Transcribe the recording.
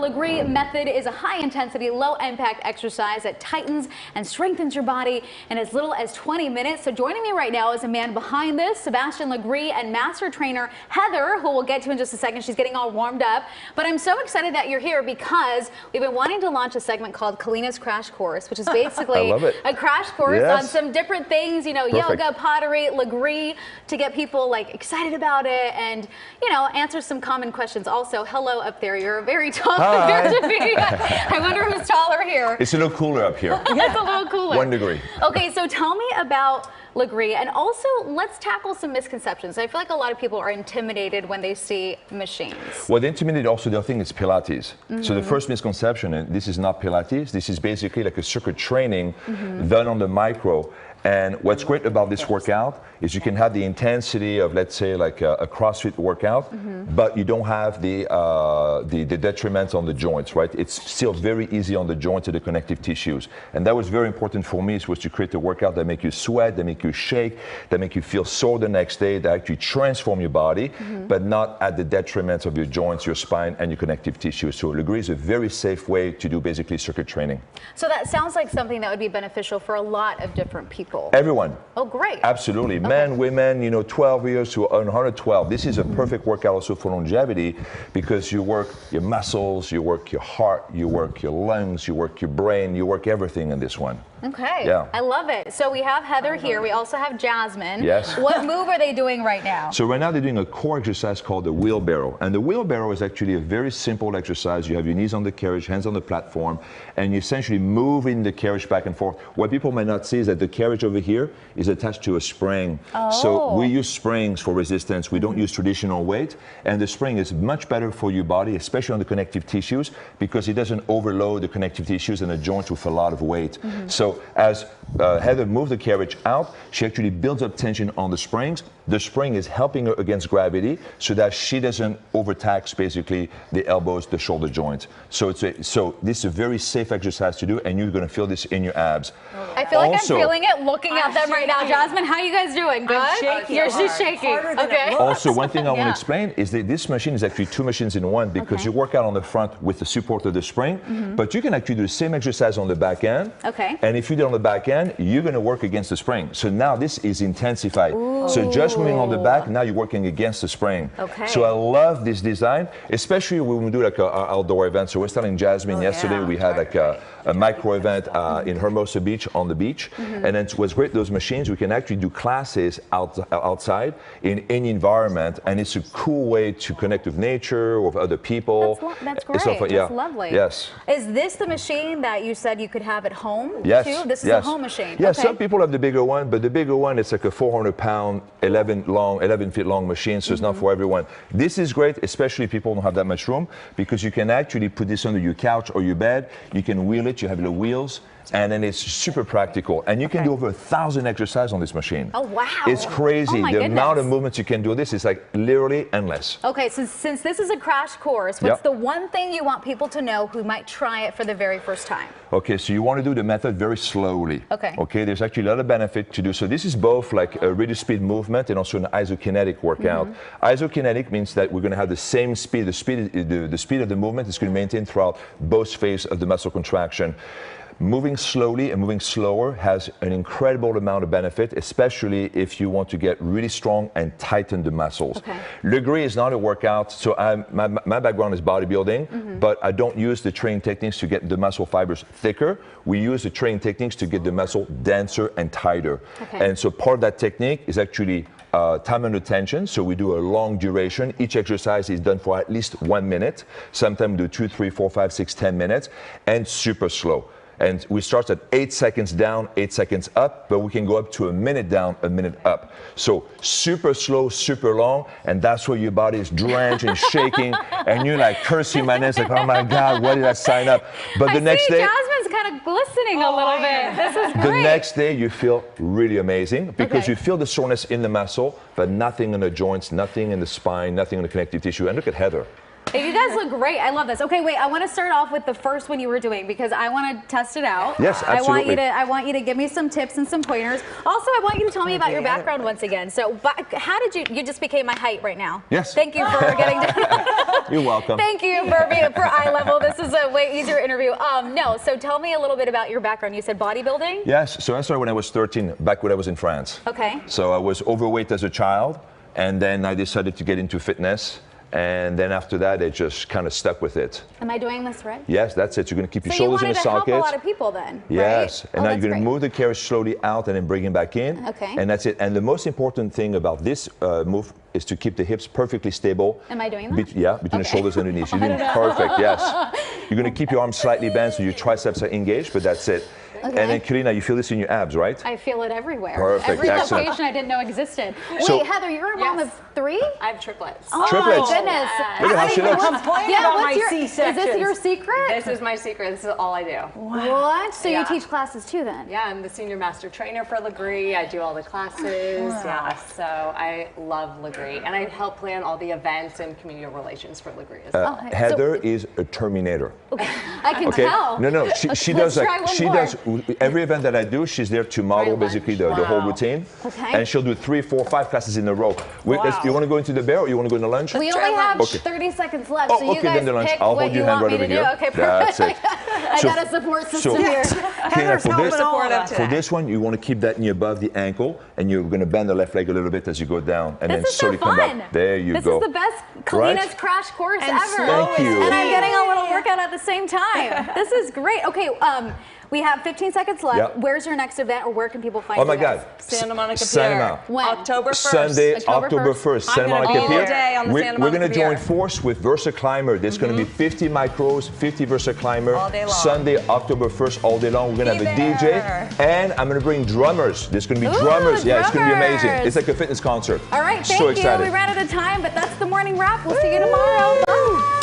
Lagree Method is a high-intensity, low-impact exercise that tightens and strengthens your body in as little as 20 minutes. So joining me right now is a man behind this, Sebastien Lagree, and master trainer Heather, who we'll get to in just a second. She's getting all warmed up. But I'm so excited that you're here because we've been wanting to launch a segment called Kalyna's Crash Course, which is basically a crash course on some different things, you know, yoga, pottery, Legree, to get people like excited about it and, you know, answer some common questions. Also, hello up there. You're very tall compared to me. I wonder who's taller here. It's a little cooler up here. It's a little cooler. 1 degree. Okay, so tell me about Legree, and also let's tackle some misconceptions. I feel like a lot of people are intimidated when they see machines. Well, they're intimidated also, they'll think it's Pilates. So the first misconception, and this is not Pilates, this is basically like a circuit training done on the micro. And what's great about this workout is you can have the intensity of, let's say, like a CrossFit workout, but you don't have the detriments on the joints, right? It's still very easy on the joints and the connective tissues. And that was very important for me, was to create a workout that make you sweat, that make you shake, that make you feel sore the next day, that actually transform your body, but not at the detriment of your joints, your spine, and your connective tissues. So Legree is a very safe way to do basically circuit training. So that sounds like something that would be beneficial for a lot of different people. Everyone. Oh, great. Absolutely. Men, women, you know, 12 years to 112. This is a perfect workout also for longevity because you work your muscles, you work your heart, you work your lungs, you work your brain, you work everything in this one. Okay. Yeah. I love it. So we have Heather here. We also have Jasmine. Yes. What move are they doing right now? So right now they're doing a core exercise called the wheelbarrow. And the wheelbarrow is actually a very simple exercise. You have your knees on the carriage, hands on the platform, and you essentially moving the carriage back and forth. What people might not see is that the carriage over here is attached to a spring. So we use springs for resistance. We don't use traditional weight. And the spring is much better for your body, especially on the connective tissues, because it doesn't overload the connective tissues and the joints with a lot of weight. So as Heather moves the carriage out, she actually builds up tension on the springs. The spring is helping her against gravity so that she doesn't overtax basically the elbows, the shoulder joints. So this is a very safe exercise to do, and you're going to feel this in your abs. I feel like I'm feeling it looking at them right now. Jasmine, how are you guys doing? Good? You're just shaking. Okay. Also, one thing I want to explain is that this machine is actually 2 machines in one because you work out on the front with the support of the spring, but you can actually do the same exercise on the back end. Okay. And if you do it on the back end, you're going to work against the spring. So now this is intensified. So just moving on the back, now you're working against the spring. Okay. So I love this design, especially when we do like an outdoor event. So we're telling Jasmine yesterday, we had like a micro event in Hermosa Beach on the beach. And then what's great, those machines, we can actually do classes outside in any environment. And it's a cool way to connect with nature, with other people. That's great. That's lovely. Yes. Is this the machine that you said you could have at home too? This is a home machine. Yeah, some people have the bigger one, but the bigger one, it's like a 400-pound, 11 feet long machine, so it's not for everyone. This is great, especially if people don't have that much room, because you can actually put this under your couch or your bed. You can wheel it, you have the wheels, and then it's super practical. And you can do over 1,000 exercises on this machine. Oh, wow. It's crazy. The amount of movements you can do this is like literally endless. Okay, so since this is a crash course, what's the one thing you want people to know who might try it for the very first time? Okay, so you want to do the method very slowly. Okay, there's actually a lot of benefit to do. So this is both like a reduced speed movement and also an isokinetic workout. Isokinetic means that we're going to have the same speed. The speed of the movement is going to maintain throughout both phases of the muscle contraction. Moving slowly and moving slower has an incredible amount of benefit, especially if you want to get really strong and tighten the muscles. Legree is not a workout, so my background is bodybuilding, but I don't use the training techniques to get the muscle fibers thicker. We use the training techniques to get the muscle denser and tighter. And so part of that technique is actually time under tension, so we do a long duration. Each exercise is done for at least 1 minute. Sometimes we do 2, 3, 4, 5, 6, 10 minutes, and super slow. And we start at 8 seconds down, 8 seconds up, but we can go up to 1 minute down, 1 minute up. So super slow, super long, and that's where your body is drenched and shaking, and you're like cursing my name, like, oh my God, why did I sign up? But the next day, Jasmine's kind of glistening a little bit. This is great. The next day you feel really amazing because you feel the soreness in the muscle, but nothing in the joints, nothing in the spine, nothing in the connective tissue. And look at Heather. You guys look great. I love this. Okay, wait. I want to start off with the first one you were doing because I want to test it out. Yes, absolutely. I want you to give me some tips and some pointers. Also, I want you to tell me about your background once again. So, how did you just became my height right now? Yes. Thank you for getting to You're welcome. Thank you for eye level. This is a way easier interview. No, so tell me a little bit about your background. You said bodybuilding? Yes, so I started when I was 13, back when I was in France. Okay. So I was overweight as a child, and then I decided to get into fitness. And then after that, I just kind of stuck with it. Am I doing this right? Yes, that's it. You're going to keep your shoulders in a socket. So you wanted to help a lot of people then, yes. Right? And now you're going to move the carriage slowly out and then bring it back in. Okay. And that's it. And the most important thing about this move is to keep the hips perfectly stable. Am I doing that? Between the shoulders and the knees. You're doing perfect, yes. You're going to keep your arms slightly bent so your triceps are engaged, but that's it. Okay. And then, Kalyna, you feel this in your abs, right? I feel it everywhere. Perfect. Every Excellent. location I didn't know existed. So, wait, Heather, you're a mom of 3? I have triplets. Oh, triplets. My goodness. Look at how she looks. My C-sections. Is this your secret? This is my secret. This is all I do. What? So you teach classes too then? Yeah, I'm the senior master trainer for Legree. I do all the classes. Wow. Yeah, so I love Legree. And I help plan all the events and community relations for Legree as well. Heather is a Terminator. Okay. I can tell. No, she does every event that I do, she's there to model basically the whole routine. Okay. And she'll do 3, 4, 5 classes in a row. Wow. You want to go into the bear or you want to go into lunch? We only have 30 seconds left, so you guys then the lunch. pick I'll what hold you your hand want right me over to here. do. Okay, perfect. That's it. I got a support system here. For this one, you want to keep that knee above the ankle, and you're going to bend the left leg a little bit as you go down, and then slowly come back. There you go. This is the best Kalyna's crash course ever. Thank you. And I'm getting a little workout at the same time. This is great. Okay, we have 15 seconds left. Yep. Where's your next event, or where can people find you? Oh my God. Santa Monica Pier. When? October 1st. Sunday, October 1st. Santa Monica Pier. We're going to join force with Versa Climber. There's going to be 50 micros, 50 Versa Climber. All day long. Sunday, October 1st, all day long. We're going to have a DJ, and I'm going to bring drummers. There's going to be drummers. Yeah, it's going to be amazing. It's like a fitness concert. All right, so excited. We ran out of time, but that's the morning wrap. We'll see you tomorrow. Bye.